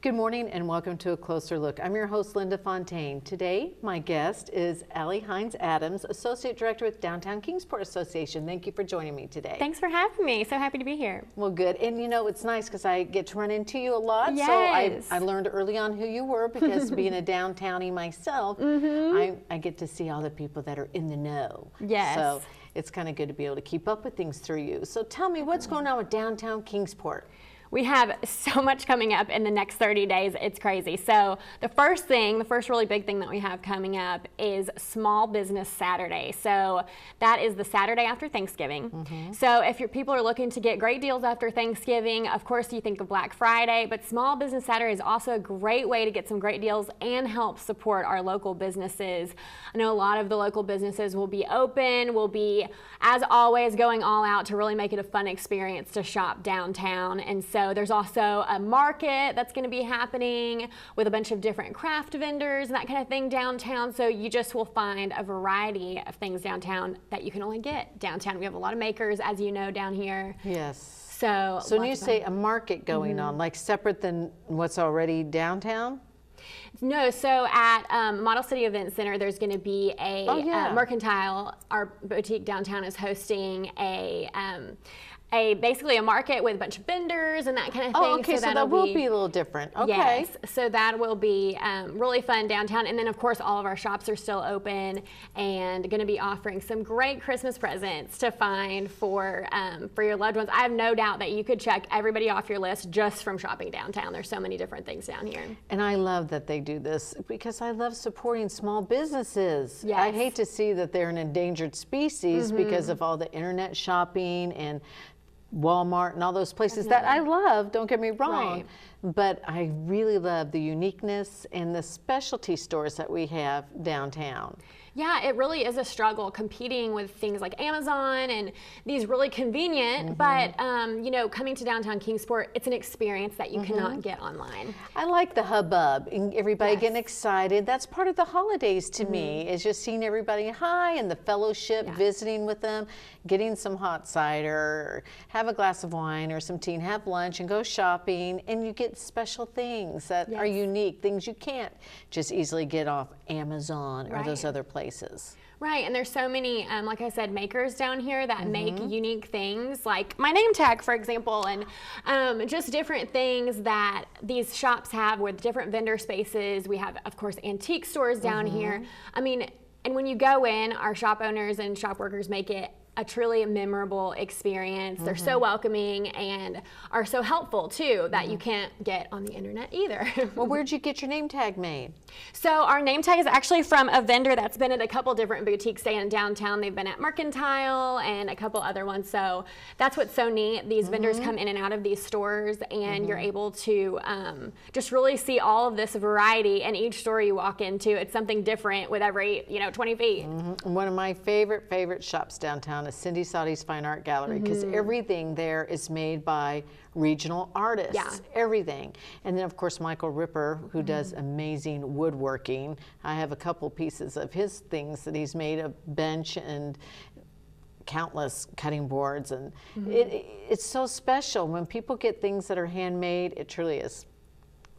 Good morning and welcome to A Closer Look. I'm your host, Linda Fontaine. Today, my guest is Allie Hines Adams, Associate Director with Downtown Kingsport Association. Thank you for joining me today. Thanks for having me. So happy to be here. Well, good. And you know, it's nice because I get to run into you a lot. Yes. So I learned early on who you were because being a downtownie myself, I get to see all the people that are in the know. Yes. So it's kind of good to be able to keep up with things through you. So tell me, what's going on with Downtown Kingsport? We have so much coming up in the next 30 days. It's crazy. So the first really big thing that we have coming up is Small Business Saturday. So that is the Saturday after Thanksgiving. So if your people are looking to get great deals after Thanksgiving, of course you think of Black Friday, but Small Business Saturday is also a great way to get some great deals and help support our local businesses. I know a lot of the local businesses will be open, will be, as always, going all out to really make it a fun experience to shop downtown. And so there's also a market that's going to be happening with a bunch of different craft vendors and that kind of thing downtown. So you just will find a variety of things downtown that you can only get downtown. We have a lot of makers, as you know, down here. Yes. So when you say a market going on, like separate than what's already downtown? No, so at Model City Event Center, there's going to be a Mercantile. Our boutique downtown is hosting basically a market with a bunch of vendors and that kind of thing. Oh, okay, so that will be a little different. Okay. Yes, so that will be really fun downtown. And then, of course, all of our shops are still open and going to be offering some great Christmas presents to find for your loved ones. I have no doubt that you could check everybody off your list just from shopping downtown. There's so many different things down here. And I love that they do this because I love supporting small businesses. Yes. I hate to see that they're an endangered species because of all the internet shopping and Walmart and all those places that I love, don't get me wrong, but I really love the uniqueness and the specialty stores that we have downtown. Yeah, it really is a struggle competing with things like Amazon and these really convenient, but you know, coming to downtown Kingsport, it's an experience that you cannot get online. I like the hubbub and everybody getting excited. That's part of the holidays to me, is just seeing everybody and the fellowship, visiting with them, getting some hot cider, or have a glass of wine or some tea and have lunch and go shopping, and you get special things that are unique, things you can't just easily get off Amazon or those other places. Right, and there's so many, like I said, makers down here that make unique things, like my name tag, for example, and just different things that these shops have with different vendor spaces. We have, of course, antique stores down here. I mean, and when you go in, our shop owners and shop workers make it a truly memorable experience. They're so welcoming and are so helpful too that you can't get on the internet either. Well, where'd you get your name tag made? So our name tag is actually from a vendor that's been at a couple different boutiques in downtown. They've been at Mercantile and a couple other ones. So that's what's so neat. These vendors come in and out of these stores, and you're able to just really see all of this variety. And each store you walk into, it's something different with every 20 feet. One of my favorite shops downtown is Cindy Saudi's Fine Art Gallery, because everything there is made by regional artists, everything. And then of course Michael Ripper, who does amazing woodworking. I have a couple pieces of his things that he's made, a bench and countless cutting boards, and it's so special when people get things that are handmade. It truly is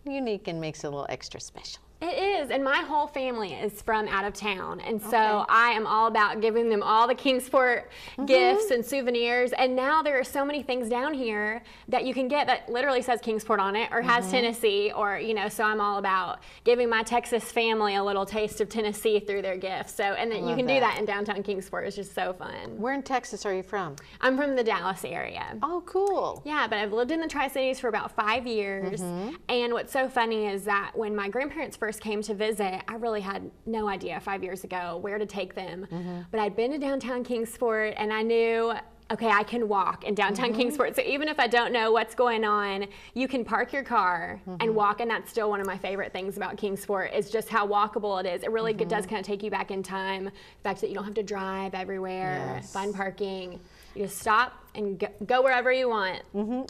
unique and makes it a little extra special. It is, and my whole family is from out of town, and so I am all about giving them all the Kingsport gifts and souvenirs. And now there are so many things down here that you can get that literally says Kingsport on it, or has Tennessee, or so I'm all about giving my Texas family a little taste of Tennessee through their gifts. So, and then you can do that in downtown Kingsport. It's just so fun. Where in Texas are you from? I'm from the Dallas area. Oh, cool. Yeah, but I've lived in the Tri-Cities for about 5 years. And what's so funny is that when my grandparents first came to visit, I really had no idea 5 years ago where to take them. But I'd been to downtown Kingsport, and I knew, okay, I can walk in downtown Kingsport. So even if I don't know what's going on, you can park your car and walk. And that's still one of my favorite things about Kingsport, is just how walkable it is. It really does kind of take you back in time. The fact that you don't have to drive everywhere, find parking. You just stop and go wherever you want.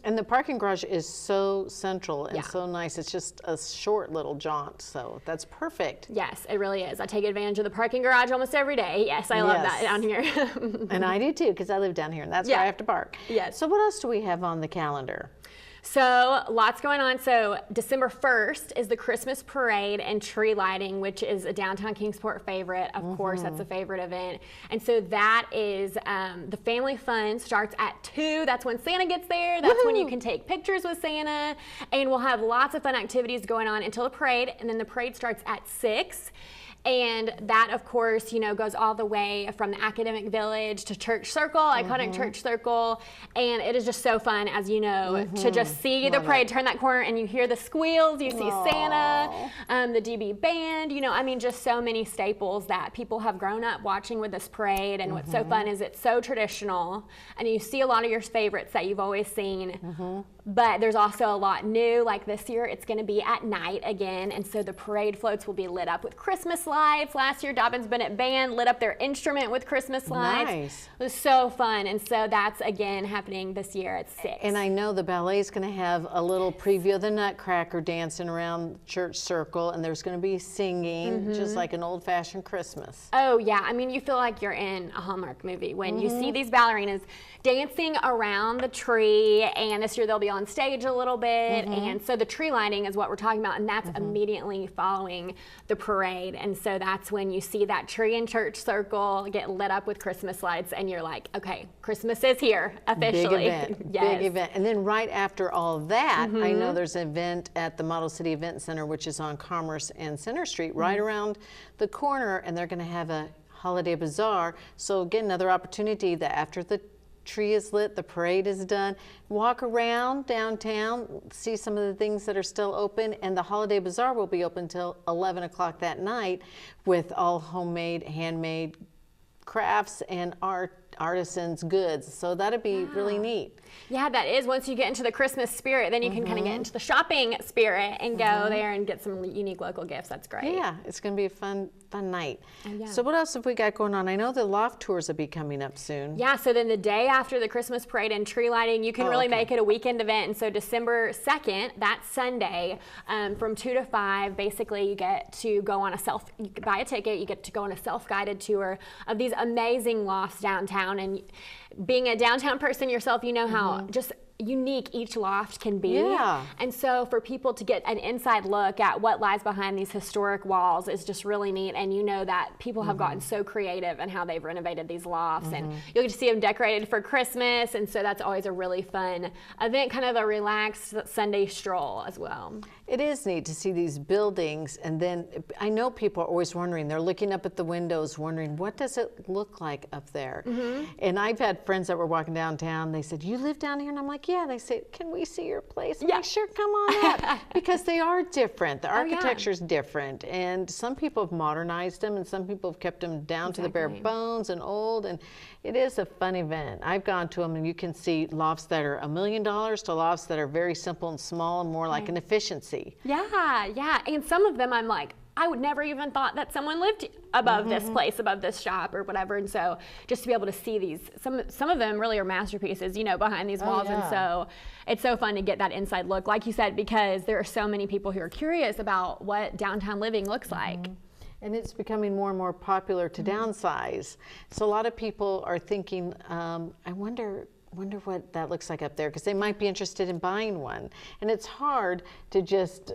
And the parking garage is so central and so nice. It's just a short little jaunt, so that's perfect. Yes, it really is. I take advantage of the parking garage almost every day. Yes, I love that down here. And I do too, because I live down here, and that's where I have to park. Yes. So what else do we have on the calendar? So lots going on. So December 1st is the Christmas parade and tree lighting, which is a downtown Kingsport favorite. Of course, that's a favorite event. And so that is the family fun starts at 2. That's when Santa gets there. That's when you can take pictures with Santa. And we'll have lots of fun activities going on until the parade. And then the parade starts at 6. And that, of course, goes all the way from the Academic Village to Church Circle, iconic Church Circle. And it is just so fun, as you know, to just see the parade turn that corner and you hear the squeals, you see Santa, the DB band, just so many staples that people have grown up watching with this parade. And what's so fun is it's so traditional and you see a lot of your favorites that you've always seen. But there's also a lot new, like this year it's going to be at night again, and so the parade floats will be lit up with Christmas lights. Last year Dobyns Bennett Band lit up their instrument with Christmas lights. Nice. It was so fun, and so that's again happening this year at 6. And I know the ballet's going to have a little preview of the Nutcracker dancing around Church Circle, and there's going to be singing, just like an old-fashioned Christmas. Oh yeah, you feel like you're in a Hallmark movie when you see these ballerinas dancing around the tree, and this year they'll be on stage a little bit, and so the tree lighting is what we're talking about, and that's immediately following the parade, and so that's when you see that tree in Church Circle get lit up with Christmas lights, and you're like, okay, Christmas is here officially. Big event, Yes. big event. And then right after all of that, I know there's an event at the Model City Event Center, which is on Commerce and Center Street, right around the corner, and they're going to have a holiday bazaar. So again, another opportunity that after the tree is lit, the parade is done, walk around downtown, see some of the things that are still open, and the holiday bazaar will be open till 11 o'clock that night with all homemade, handmade crafts and artisans goods. So that'd be really neat. Yeah, that is. Once you get into the Christmas spirit, then you can kind of get into the shopping spirit and go there and get some unique local gifts. That's great. Yeah, it's going to be a fun night. Yeah. So what else have we got going on? I know the loft tours will be coming up soon. Yeah, so then the day after the Christmas parade and tree lighting, you can really make it a weekend event. And so December 2nd, that Sunday, from 2 to 5, basically you get to go on you buy a ticket, you get to go on a self-guided tour of these amazing lofts downtown. And being a downtown person yourself, you know how just unique each loft can be. Yeah. And so for people to get an inside look at what lies behind these historic walls is just really neat. And you know that people have gotten so creative in how they've renovated these lofts, and you'll get to see them decorated for Christmas. And so that's always a really fun event, kind of a relaxed Sunday stroll as well. It is neat to see these buildings, and then I know people are always wondering, they're looking up at the windows wondering, what does it look like up there? And I've had friends that were walking downtown, they said, you live down here? And I'm like, yeah. They say, can we see your place? I'm like, sure, come on up. Because they are different. The architecture's different. And some people have modernized them, and some people have kept them down to the bare bones and old. And it is a fun event. I've gone to them, and you can see lofts that are $1 million to lofts that are very simple and small and more like an efficiency. Yeah, yeah. And some of them I'm like, I would never even thought that someone lived above this place, above this shop or whatever. And so just to be able to see these, some of them really are masterpieces, behind these walls. And so it's so fun to get that inside look, like you said, because there are so many people who are curious about what downtown living looks like. And it's becoming more and more popular to downsize. So a lot of people are thinking, I wonder what that looks like up there, because they might be interested in buying one. And it's hard to just,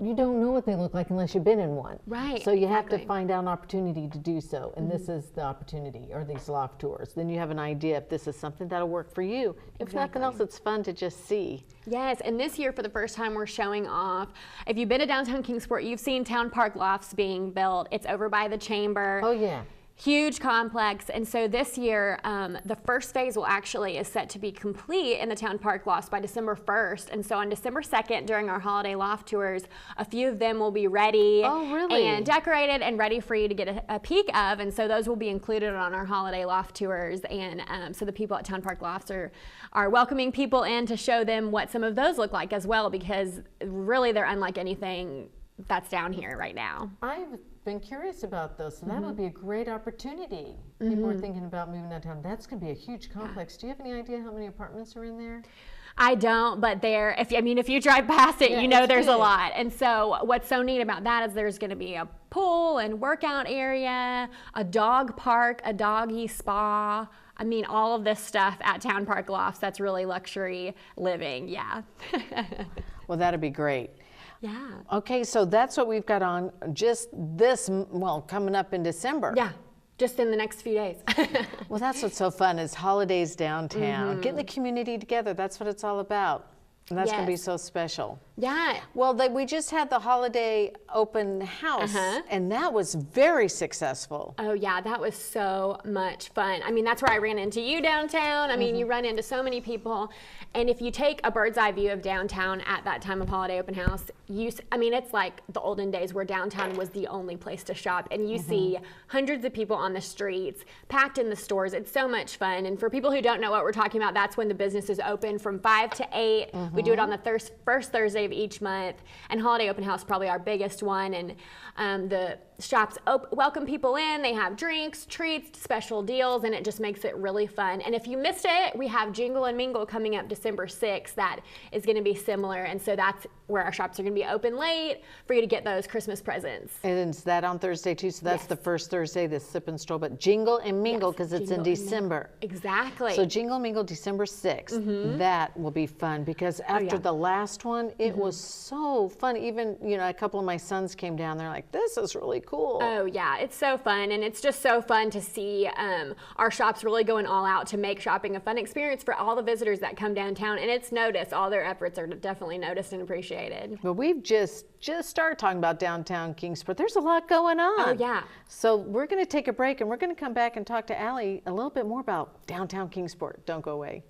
you don't know what they look like unless you've been in one. Right. So you have to find out an opportunity to do so. And this is the opportunity, or these loft tours. Then you have an idea if this is something that'll work for you. If nothing else, it's fun to just see. Yes, and this year for the first time we're showing off. If you've been to downtown Kingsport, you've seen Town Park Lofts being built. It's over by the Chamber. Oh yeah. Huge complex, and so this year the first phase is set to be complete in the Town Park Lofts by December 1st, and so on December 2nd during our holiday loft tours, a few of them will be ready and decorated and ready for you to get a peek of, and so those will be included on our holiday loft tours, and so the people at Town Park Lofts are welcoming people in to show them what some of those look like as well, because really they're unlike anything that's down here right now. I've been curious about those, so that would be a great opportunity. People are thinking about moving downtown. That's going to be a huge complex. Do you have any idea how many apartments are in there? I don't, but if you drive past it, there's a lot. And so what's so neat about that is there's going to be a pool and workout area, a dog park, a doggy spa, I mean, all of this stuff at Town Park Lofts, that's really luxury living. Yeah. Well, that'd be great. Yeah. Okay, so that's what we've got on just this, well, coming up in December. Yeah. Just in the next few days. Well, that's what's so fun is holidays downtown. Getting the community together. That's what it's all about. And that's going to be so special. Yeah. Well, we just had the holiday open house, and that was very successful. Oh, yeah, that was so much fun. I mean, that's where I ran into you downtown. I mean, you run into so many people. And if you take a bird's eye view of downtown at that time of holiday open house, I mean, it's like the olden days where downtown was the only place to shop. And you see hundreds of people on the streets, packed in the stores. It's so much fun. And for people who don't know what we're talking about, that's when the business is open from 5 to 8. We do it on the first Thursday of each month. And Holiday Open House is probably our biggest one. And the shops welcome people in. They have drinks, treats, special deals, and it just makes it really fun. And if you missed it, we have Jingle and Mingle coming up December 6th. That is going to be similar. And so that's where our shops are going to be open late for you to get those Christmas presents. And is that on Thursday too? So that's the first Thursday, the sip and stroll, but Jingle and Mingle because it's in December. Exactly. So Jingle and Mingle December 6th. That will be fun because after the last one, it was so fun. Even, you know, a couple of my sons came down. They're like, this is really cool. Oh yeah, it's so fun, and it's just so fun to see our shops really going all out to make shopping a fun experience for all the visitors that come downtown, and it's noticed. All their efforts are definitely noticed and appreciated. But we've just started talking about downtown Kingsport. There's a lot going on. Oh yeah. So we're going to take a break, and we're going to come back and talk to Allie a little bit more about downtown Kingsport. Don't go away.